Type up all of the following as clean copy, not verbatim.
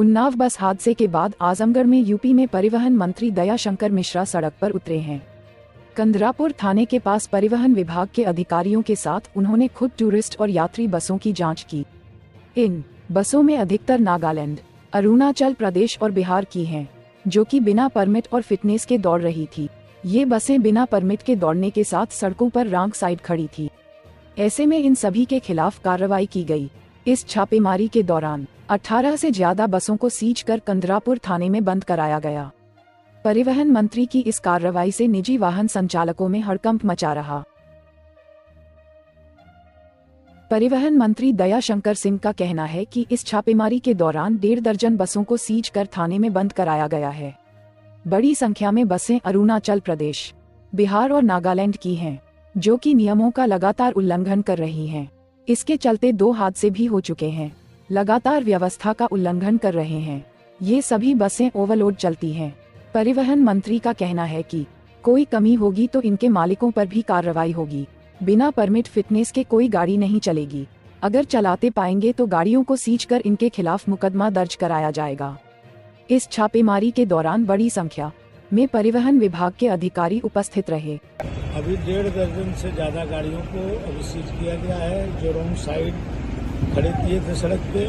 उन्नाव बस हादसे के बाद आजमगढ़ में यूपी में परिवहन मंत्री दयाशंकर मिश्रा सड़क पर उतरे हैं। कंदरापुर थाने के पास परिवहन विभाग के अधिकारियों के साथ उन्होंने खुद टूरिस्ट और यात्री बसों की जांच की। इन बसों में अधिकतर नागालैंड, अरुणाचल प्रदेश और बिहार की हैं, जो कि बिना परमिट और फिटनेस के दौड़ रही थी। ये बसें बिना परमिट के दौड़ने के साथ सड़कों पर रॉन्ग साइड खड़ी थी। ऐसे में इन सभी के खिलाफ कार्रवाई की गई। इस छापेमारी के दौरान 18 से ज्यादा बसों को सीज कर कंदरापुर थाने में बंद कराया गया। परिवहन मंत्री की इस कार्रवाई से निजी वाहन संचालकों में हड़कंप मचा रहा। परिवहन मंत्री दयाशंकर सिंह का कहना है कि इस छापेमारी के दौरान 1.5 दर्जन बसों को सीज कर थाने में बंद कराया गया है। बड़ी संख्या में बसें अरुणाचल प्रदेश, बिहार और नागालैंड की हैं, जो कि नियमों का लगातार उल्लंघन कर रही हैं। इसके चलते 2 हादसे भी हो चुके हैं। लगातार व्यवस्था का उल्लंघन कर रहे हैं। ये सभी बसें ओवरलोड चलती हैं। परिवहन मंत्री का कहना है कि कोई कमी होगी तो इनके मालिकों पर भी कार्रवाई होगी। बिना परमिट फिटनेस के कोई गाड़ी नहीं चलेगी। अगर चलाते पाएंगे तो गाड़ियों को सीज कर इनके खिलाफ मुकदमा दर्ज कराया जाएगा। इस छापेमारी के दौरान बड़ी संख्या में परिवहन विभाग के अधिकारी उपस्थित रहे। अभी 1.5 दर्जन से ज्यादा गाड़ियों को अभी सीज किया गया है, जो रॉन्ग साइड खड़े किए थे सड़क पे।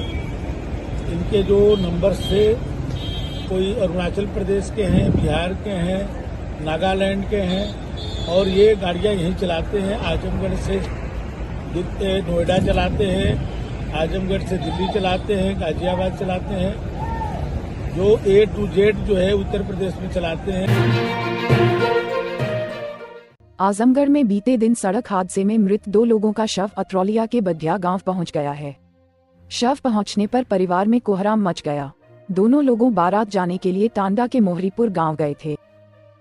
इनके जो नंबर थे, कोई अरुणाचल प्रदेश के हैं, बिहार के हैं, नागालैंड के हैं, और ये गाड़ियां यहीं चलाते हैं। आजमगढ़ से नोएडा चलाते हैं, आजमगढ़ से दिल्ली चलाते हैं, गाजियाबाद चलाते हैं, जो A to Z जो है उत्तर प्रदेश में चलाते हैं। आजमगढ़ में बीते दिन सड़क हादसे में मृत 2 लोगों का शव अत्रौलिया के बधिया गांव पहुंच गया है। शव पहुंचने पर परिवार में कोहराम मच गया। दोनों लोगों बारात जाने के लिए टांडा के मोहरीपुर गांव गए थे।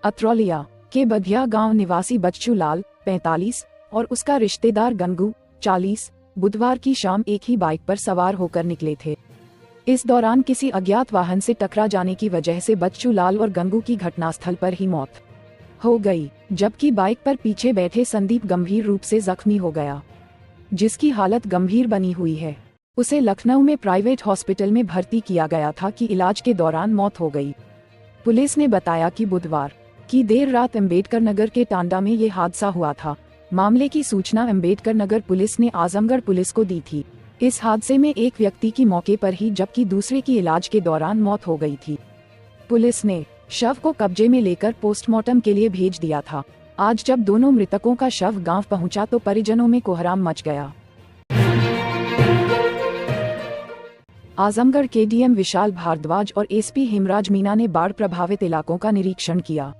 अत्रौलिया के बधिया गांव निवासी बच्चू लाल 45 और उसका रिश्तेदार गंगू 40 बुधवार की शाम एक ही बाइक पर सवार होकर निकले थे। इस दौरान किसी अज्ञात वाहन से टकरा जाने की वजह से बच्चू लाल और गंगू की घटनास्थल पर ही मौत हो गई, जबकि बाइक पर पीछे बैठे संदीप गंभीर रूप से जख्मी हो गया, जिसकी हालत गंभीर बनी हुई है। उसे लखनऊ में प्राइवेट हॉस्पिटल में भर्ती किया गया था कि इलाज के दौरान मौत हो गई। पुलिस ने बताया कि बुधवार की देर रात अम्बेडकर नगर के टांडा में ये हादसा हुआ था। मामले की सूचना अम्बेडकर नगर पुलिस ने आजमगढ़ पुलिस को दी थी। इस हादसे में एक व्यक्ति की मौके पर ही जबकि दूसरे की इलाज के दौरान मौत हो गई थी। पुलिस ने शव को कब्जे में लेकर पोस्टमार्टम के लिए भेज दिया था। आज जब दोनों मृतकों का शव गांव पहुंचा तो परिजनों में कोहराम मच गया। आजमगढ़ के डीएम विशाल भारद्वाज और एसपी हिमराज मीना ने बाढ़ प्रभावित इलाकों का निरीक्षण किया।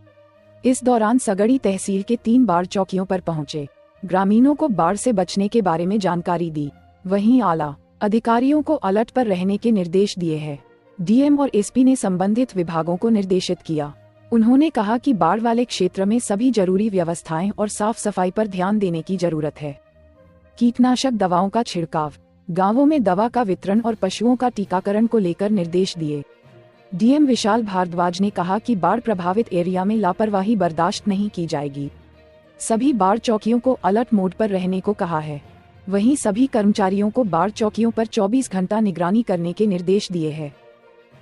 इस दौरान सगड़ी तहसील के 3 बाढ़ चौकियों पर पहुंचे, ग्रामीणों को बाढ़ से बचने के बारे में जानकारी दी। वहीं आला अधिकारियों को अलर्ट पर रहने के निर्देश दिए हैं। डीएम और एसपी ने संबंधित विभागों को निर्देशित किया। उन्होंने कहा कि बाढ़ वाले क्षेत्र में सभी जरूरी व्यवस्थाएं और साफ सफाई पर ध्यान देने की जरूरत है। कीटनाशक दवाओं का छिड़काव, गांवों में दवा का वितरण और पशुओं का टीकाकरण को लेकर निर्देश दिए। डीएम विशाल भारद्वाज ने कहा कि बाढ़ प्रभावित एरिया में लापरवाही बर्दाश्त नहीं की जाएगी। सभी बाढ़ चौकियों को अलर्ट मोड पर रहने को कहा है। वहीं सभी कर्मचारियों को बाढ़ चौकियों पर 24 घंटा निगरानी करने के निर्देश दिए हैं।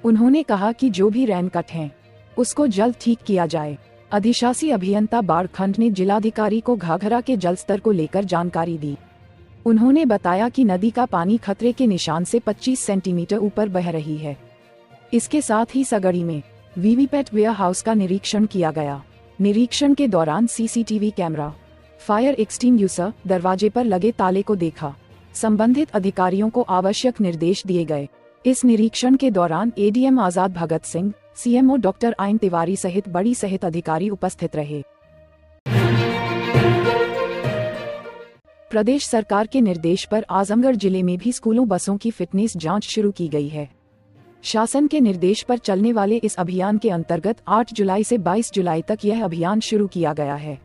उन्होंने कहा कि जो भी रैनकट हैं, उसको जल्द ठीक किया जाए। अधिशासी अभियंता बाढ़ खंड ने जिलाधिकारी को घाघरा के जलस्तर को लेकर जानकारी दी। उन्होंने बताया कि नदी का पानी खतरे के निशान से 25 सेंटीमीटर ऊपर बह रही है। इसके साथ ही सगड़ी में वीवीपैट वेयर हाउस का निरीक्षण किया गया। निरीक्षण के दौरान सीसीटीवी कैमरा, फायर एक्सटिंग्यूशर, दरवाजे पर लगे ताले को देखा। संबंधित अधिकारियों को आवश्यक निर्देश दिए गए। इस निरीक्षण के दौरान ADM Azad Bhagat Singh, CMO doctor Ayan Tiwari सहित बड़ी सहित अधिकारी उपस्थित रहे। प्रदेश सरकार के निर्देश पर आजमगढ़ जिले में भी स्कूलों बसों की फिटनेस जांच शुरू की गई है। शासन के निर्देश पर चलने वाले इस अभियान के अंतर्गत 8 जुलाई से 22 जुलाई तक यह अभियान शुरू किया गया है।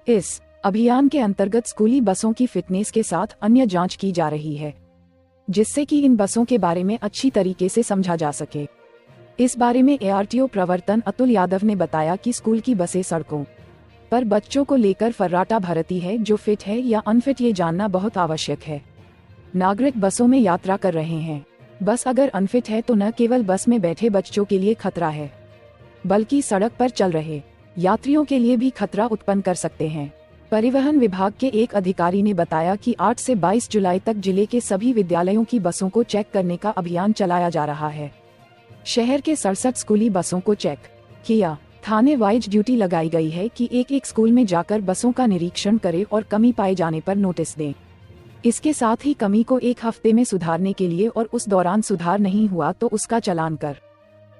इस अभियान के अंतर्गत स्कूली बसों की फिटनेस के साथ अन्य जांच की जा रही है, जिससे कि इन बसों के बारे में अच्छी तरीके से समझा जा सके। इस बारे में एआरटीओ प्रवर्तन अतुल यादव ने बताया कि स्कूल की बसें सड़कों पर बच्चों को लेकर फर्राटा भरती है, जो फिट है या अनफिट ये जानना बहुत आवश्यक है। नागरिक बसों में यात्रा कर रहे हैं, बस अगर अनफिट है तो न केवल बस में बैठे बच्चों के लिए खतरा है, बल्कि सड़क पर चल रहे यात्रियों के लिए भी खतरा उत्पन्न कर सकते हैं। परिवहन विभाग के एक अधिकारी ने बताया कि 8 से 22 जुलाई तक जिले के सभी विद्यालयों की बसों को चेक करने का अभियान चलाया जा रहा है। शहर के 67 स्कूली बसों को चेक किया। थाने वाइज ड्यूटी लगाई गई है कि एक स्कूल में जाकर बसों का निरीक्षण करें और कमी पाए जाने पर नोटिस दें। इसके साथ ही कमी को 1 हफ्ते में सुधारने के लिए और उस दौरान सुधार नहीं हुआ तो उसका चालान कर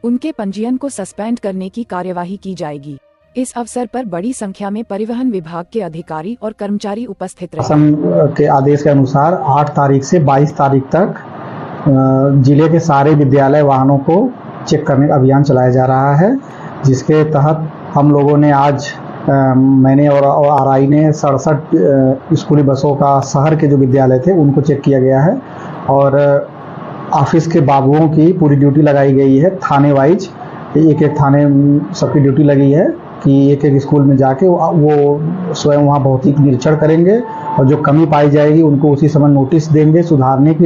उनके पंजीयन को सस्पेंड करने की कार्यवाही की जाएगी। इस अवसर पर बड़ी संख्या में परिवहन विभाग के अधिकारी और कर्मचारी उपस्थित रहे। शासन के आदेश के अनुसार 8 तारीख से 22 तारीख तक जिले के सारे विद्यालय वाहनों को चेक करने का अभियान चलाया जा रहा है, जिसके तहत हम लोगों ने आज मैंने और आरआई ने 67 स्कूली बसों का शहर के जो विद्यालय थे उनको चेक किया गया है और ऑफिस के बाबुओं की पूरी ड्यूटी लगाई गई है। थाने वाइज एक थाने सबकी ड्यूटी लगी है कि एक स्कूल में जाके वो स्वयं वहाँ भौतिक निरीक्षण करेंगे और जो कमी पाई जाएगी उनको उसी समय नोटिस देंगे सुधारने की।